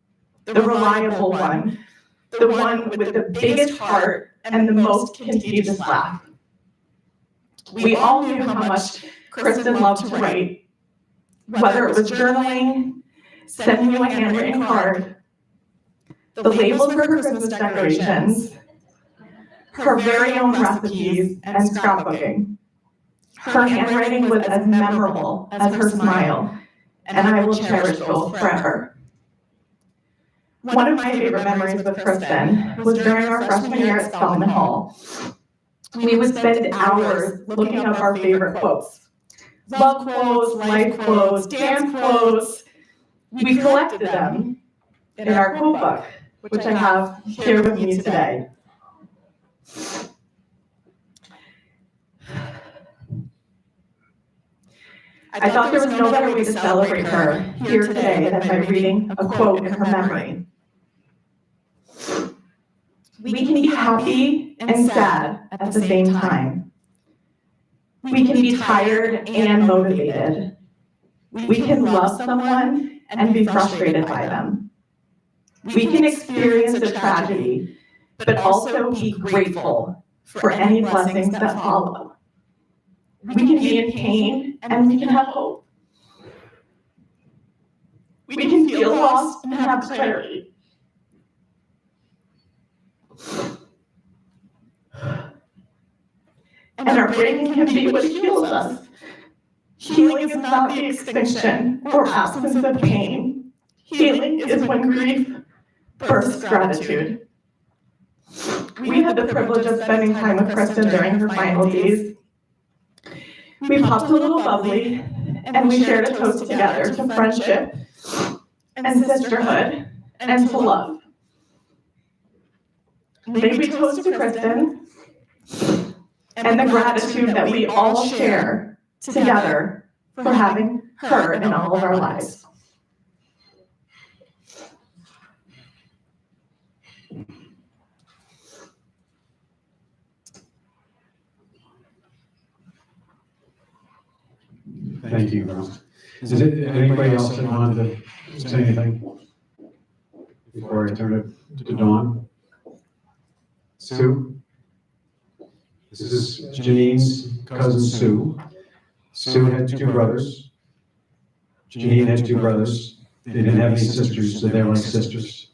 the reliable one, the one with the biggest heart and the most contagious laugh. We all knew how much Christin loved to write, whether it was journaling, sending you a handwritten card, the labels for her Christmas decorations, her very own recipes, and scrapbooking. Her handwriting was as memorable as her smile, and I will cherish both forever. One of my favorite memories with Christin was during our freshman year at Spelman Hall. We would spend hours looking up our favorite quotes. Love quotes, life quotes, dance quotes. We collected them in our quote book, which I have here with me today. I thought there was no better way to celebrate her here today than by reading a quote in her memory. We can be happy and sad at the same time. We can be tired and motivated. We can love someone and be frustrated by them. We can experience a tragedy, but also be grateful for any blessings that follow. We can be in pain and we can have hope. We can feel lost and have clarity. And our breaking can be what heals us. Healing is not the extinction or absence of pain. Healing is when grief births gratitude. We had the privilege of spending time with Christin during her final days. We popped a little bubbly, and we shared a toast together to friendship and sisterhood and to love. May we toast to Christin and the gratitude that we all share together for having her in all of our lives. Thank you, Ron. Is it anybody else that wanted to say anything before I turn it to Dawn? Sue? This is Janine's cousin Sue. Sue had two brothers. Janine had two brothers. They didn't have any sisters, so they're like sisters.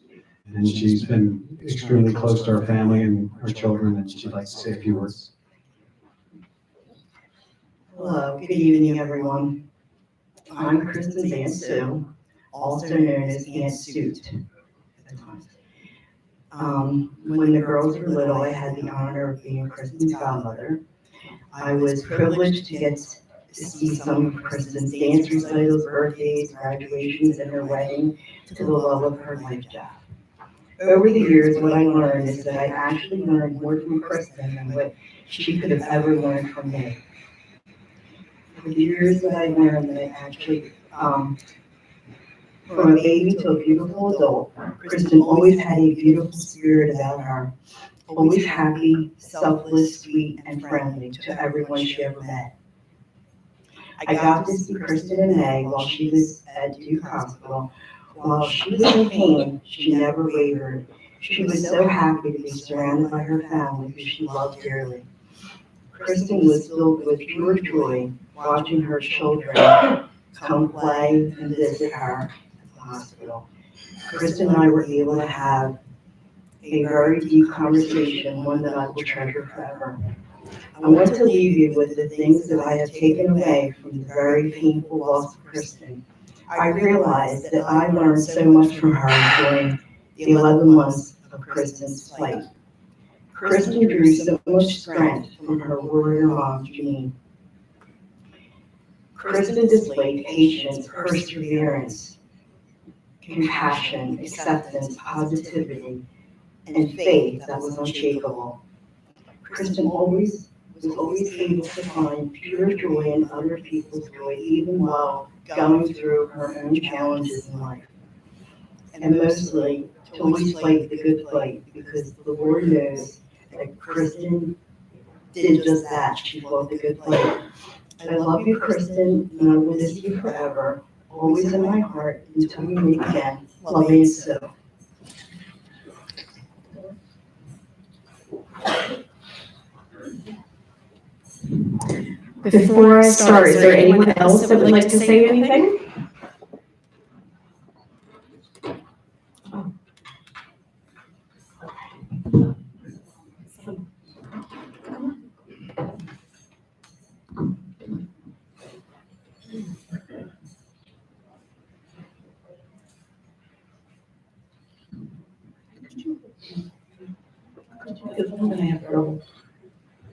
And she's been extremely close to our family and our children, and she'd like to say a few words. Hello, good evening, everyone. I'm Christin's Aunt Sue, also known as Aunt Suit. When the girls were little, I had the honor of being Christin's godmother. I was privileged to get to see some of Christin's dance recitals, birthdays, graduations, and her wedding to the love of her life, Jeff. Over the years, what I learned is that I actually learned more from Christin than what she could have ever learned from me. For the years that I learned that I actually, from a baby to a beautiful adult, Christin always had a beautiful spirit about her. Always happy, selfless, sweet, and friendly to everyone she ever met. I got to see Christin in May while she was at Duke Hospital. While she was in pain, she never wavered. She was so happy to be surrounded by her family who she loved dearly. Christin was filled with pure joy watching her children come play and visit her at the hospital. Christin and I were able to have a very deep conversation, one that I will treasure forever. I want to leave you with the things that I have taken away from the very painful loss of Christin. I realized that I learned so much from her during the 11 months of Christin's flight. Christin drew so much strength from her warrior mom, Janine. Christin displayed patience, perseverance, compassion, acceptance, positivity, and faith that was unshakable. Christin was always able to find pure joy in other people's joy, even while going through her own challenges in life. And mostly, to always fight the good fight, because the Lord knows that Christin did just that. She fought the good fight. I love you, Christin, and I will miss you forever, always in my heart until we meet again. Love you, Sue. Before I start, is there anyone else that would like to say anything?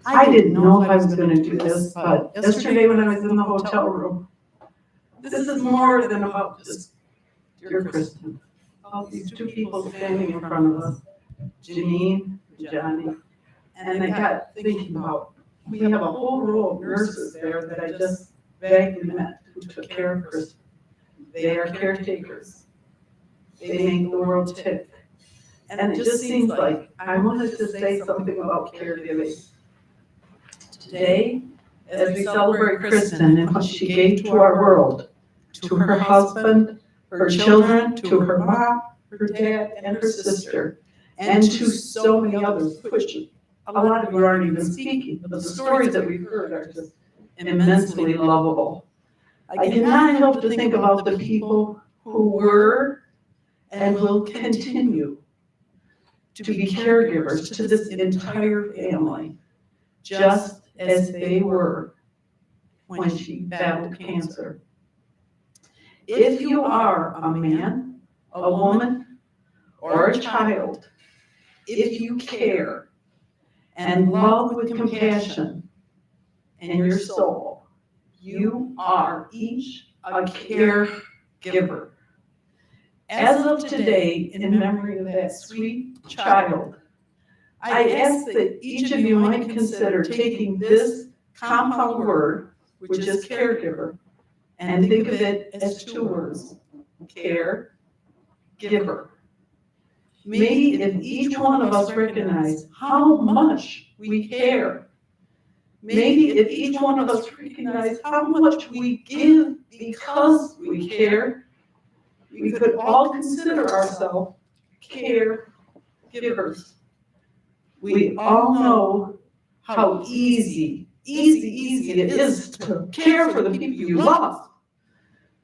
I didn't know if I was gonna do this, but yesterday when I was in the hotel room, this is more than about just dear Christin. About these two people standing in front of us, Janine, Johnny, and I got thinking about, we have a whole row of nurses there that I just vaguely met who took care of Christin. They are caretakers. They make the world tick. And it just seems like I wanted to say something about caregiving. Today, as we celebrate Christin and what she gave to our world, to her husband, her children, to her mom, her dad, and her sister, and to so many others, which a lot of you aren't even speaking, but the stories that we've heard are just immensely lovable. I cannot help to think about the people who were and will continue to be caregivers to this entire family, just as they were when she battled cancer. If you are a man, a woman, or a child, if you care and love with compassion in your soul, you are each a caregiver. As of today, in memory of that sweet child, I ask that each of you might consider taking this compound word, which is caregiver, and think of it as two words, care, giver. Maybe if each one of us recognize how much we care, maybe if each one of us recognize how much we give because we care, we could all consider ourselves caregivers. We all know how easy it is to care for the people you love.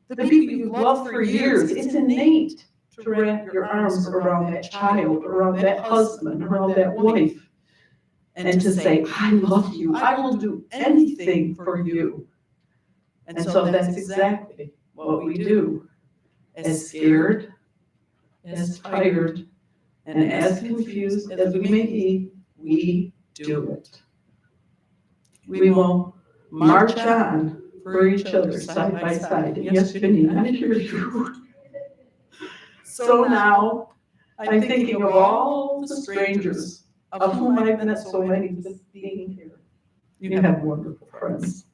The people you've loved for years. It's innate to wrap your arms around that child, around that husband, around that wife, and to say, I love you. I will do anything for you. And so that's exactly what we do. As scared, as tired, and as confused as we may be, we do it. We will march on for each other side by side. And yes, Vinny, I hear you. So now I'm thinking of all the strangers of whom I've met so many just being here. You have wonderful friends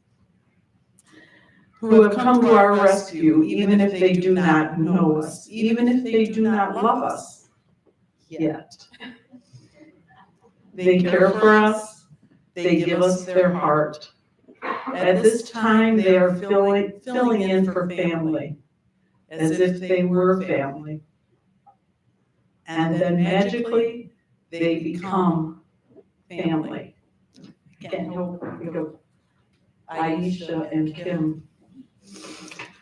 who have come to our rescue, even if they do not know us, even if they do not love us yet. They care for us, they give us their heart. At this time, they are filling in for family, as if they were family. And then magically, they become family. I can't help but think of Aisha and Kim.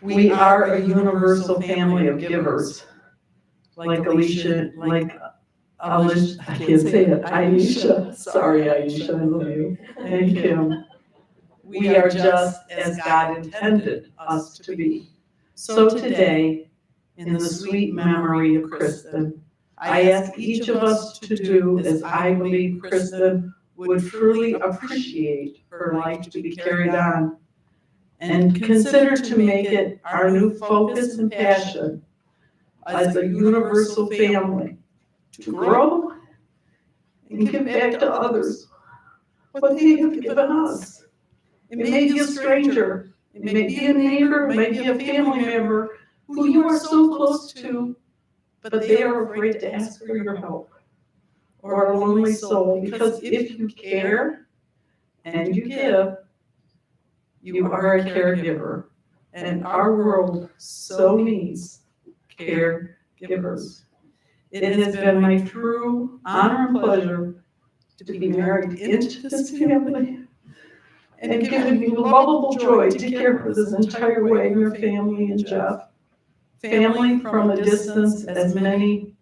We are a universal family of givers. Like Alicia, like Alicia, I can't say it, Aisha, sorry Aisha, I love you, and Kim. We are just as God intended us to be. So today, in the sweet memory of Christin, I ask each of us to do as I believe Christin would truly appreciate her life to be carried on, and consider to make it our new focus and passion as a universal family to grow and give back to others what they have given us. It may be a stranger, it may be a neighbor, it may be a family member who you are so close to, but they are afraid to ask for your help, or a lonely soul, because if you care and you give, you are a caregiver, and our world so needs caregivers. It has been my true honor and pleasure to be married into this family and given you lovable joy to care for this entire way, your family and Jeff. Family from a distance, as many.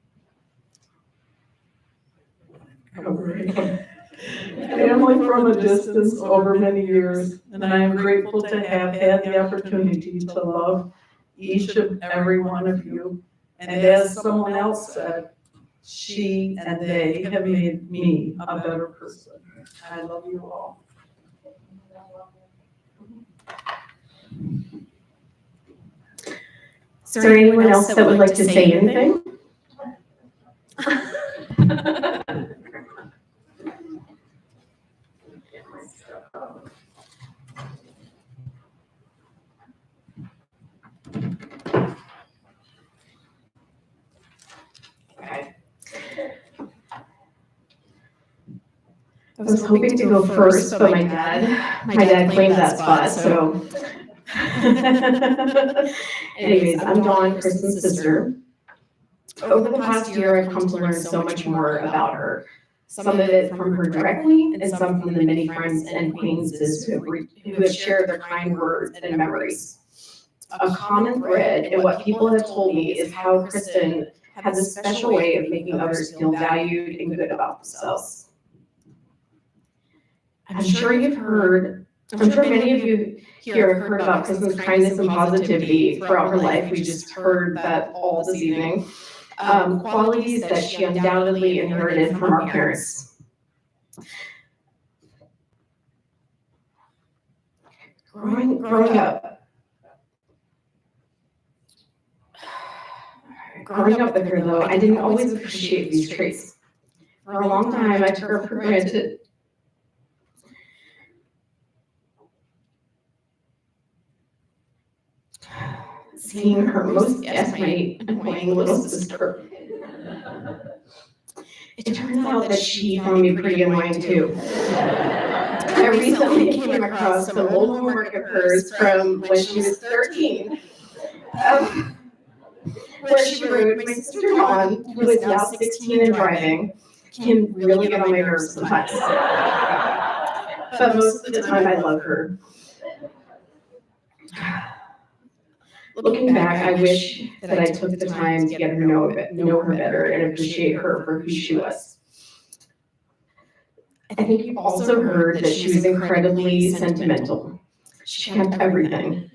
Family from a distance over many years, and I am grateful to have had the opportunity to love each and every one of you. And as someone else said, she and they have made me a better person. I love you all. Is there anyone else that would like to say anything? I was hoping to go first, but my dad claimed that spot, so. Anyways, I'm Dawn, Christin's sister. Over the past year, I've come to learn so much more about her. Some of it from her directly, and some from the many friends and acquaintances who have shared their kind words and memories. A common thread in what people have told me is how Christin has a special way of making others feel valued and good about themselves. I'm sure many of you here have heard about Christin's kindness and positivity throughout her life. We just heard that all this evening. Qualities that she undoubtedly inherited from our parents. Growing up with her, though, I didn't always appreciate these traits. For a long time, I took her for granted. Seeing her most guesstimate annoying little sister. It turns out that she found me pretty annoying too. I recently came across some old homework of hers from when she was 13. Where she wrote, my sister Dawn, who is now 16 and driving, can really get on my nerves sometimes. but most of the time I love her. Looking back, I wish that I took the time to get her know her better and appreciate her for who she was. I think you've also heard that she was incredibly sentimental. She kept everything.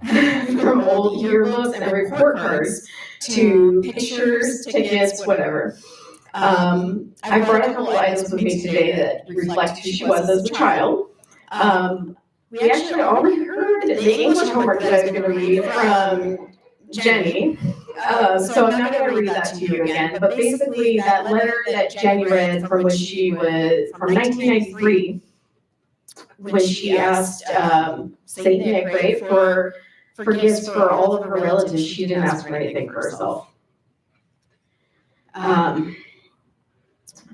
From old yearbooks and report cards to pictures to gifts, whatever. I brought a couple items with me today that reflect who she was as a child. We actually already heard the English homework that I was going to read from Jenny. So I'm not going to read that to you again, but basically that letter that Jenny read from when she was, from 1993, when she asked St. Nick, right, for gifts for all of her relatives, she didn't ask for anything for herself.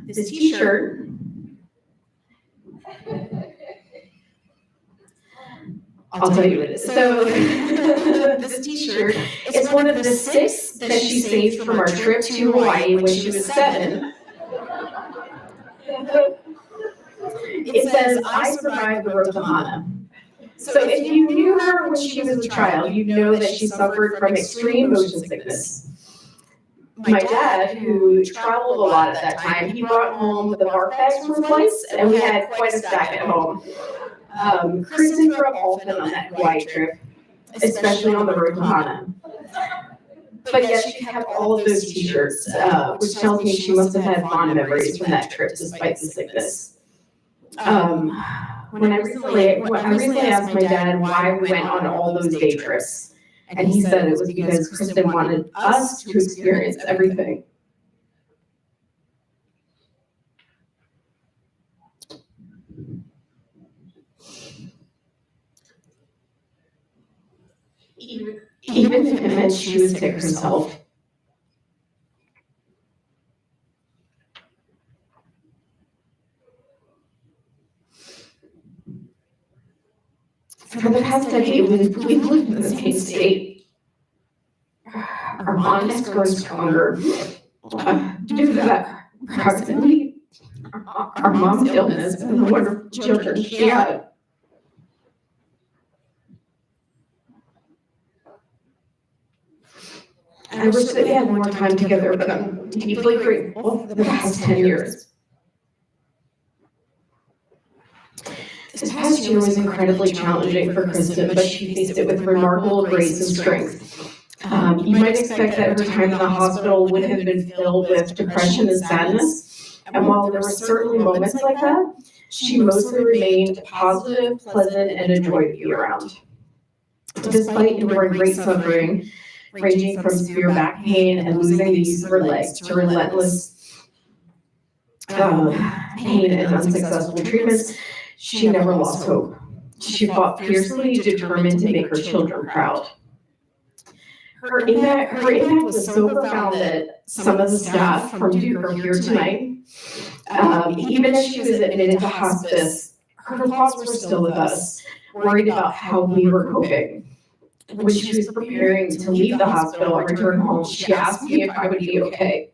This t-shirt, I'll tell you what it is. So this t-shirt is one of the 6 that she saved from our trip to Hawaii when she was 7. It says, "I survived the road to Hana." So if you knew her when she was a child, you know that she suffered from extreme motion sickness. My dad, who traveled a lot at that time, he brought home the bark bags from flights, and we had quite a stack at home. Christin grew up often on that Hawaii trip, especially on the road to Hana. But yet she kept all of those t-shirts, which tells me she must have had fond memories from that trip despite the sickness. When I recently asked my dad why we went on all those day trips, and he said it was because Christin wanted us to experience everything. Even if it meant she was sick herself. For the past decade, we've lived in the same state. Our bond has grown stronger due to that proximity, our mom's illness, and the wonderful children she had. I wish that we had more time together, but I'm deeply grateful for the past 10 years. This past year was incredibly challenging for Christin, but she faced it with remarkable grace and strength. You might expect that her time in the hospital would have been filled with depression and sadness, and while there were certainly moments like that, she mostly remained positive, pleasant, and a joy to be around. Despite enduring great suffering, ranging from severe back pain and losing the use of her legs to relentless pain and unsuccessful treatments, she never lost hope. She fought fiercely, determined to make her children proud. Her impact was so profound that some of the staff from Duke are here tonight. Even as she was admitted to hospice, her thoughts were still with us, worried about how we were coping. When she was preparing to leave the hospital and return home, she asked me if I would be okay.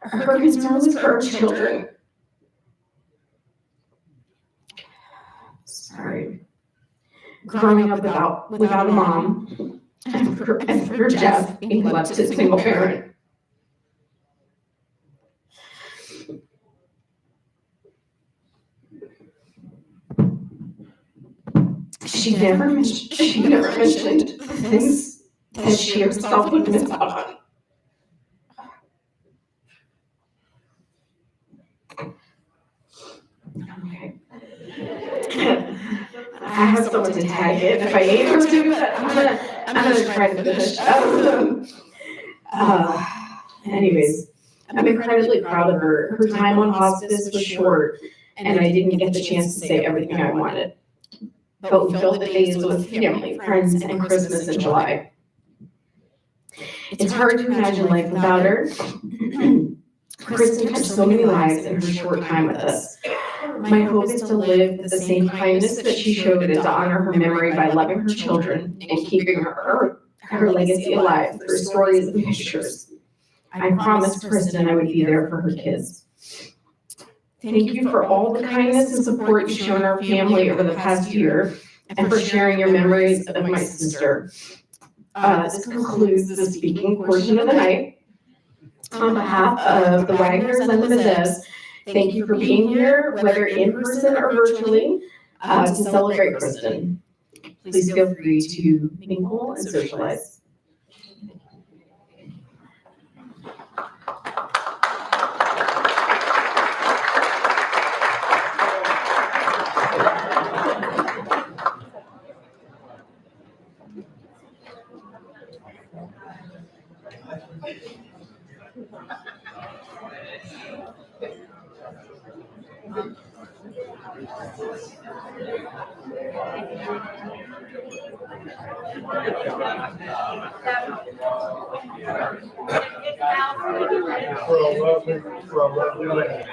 Her concern was for her children. Sorry. Growing up without a mom, and for Jeff being left to single parent. She never mentioned the things that she herself would miss out on. Okay. I have someone to tag it if I need her to, but I'm gonna try to finish. Anyways, I'm incredibly proud of her. Her time on hospice was short, and I didn't get the chance to say everything I wanted. But we filled the days with family, friends, and Christmas in July. It's hard to imagine life without her. Christin touched so many lives in her short time with us. My hope is to live with the same kindness that she showed and to honor her memory by loving her children and keeping her legacy alive through stories and pictures. I promised Christin I would be there for her kids. Thank you for all the kindness and support you've shown our family over the past year and for sharing your memories of my sister. This concludes the speaking portion of the night. On behalf of the Wagners and the Mazevs, thank you for being here, whether in person or virtually, to celebrate Christin. Please feel free to mingle and socialize. For a lovely lady.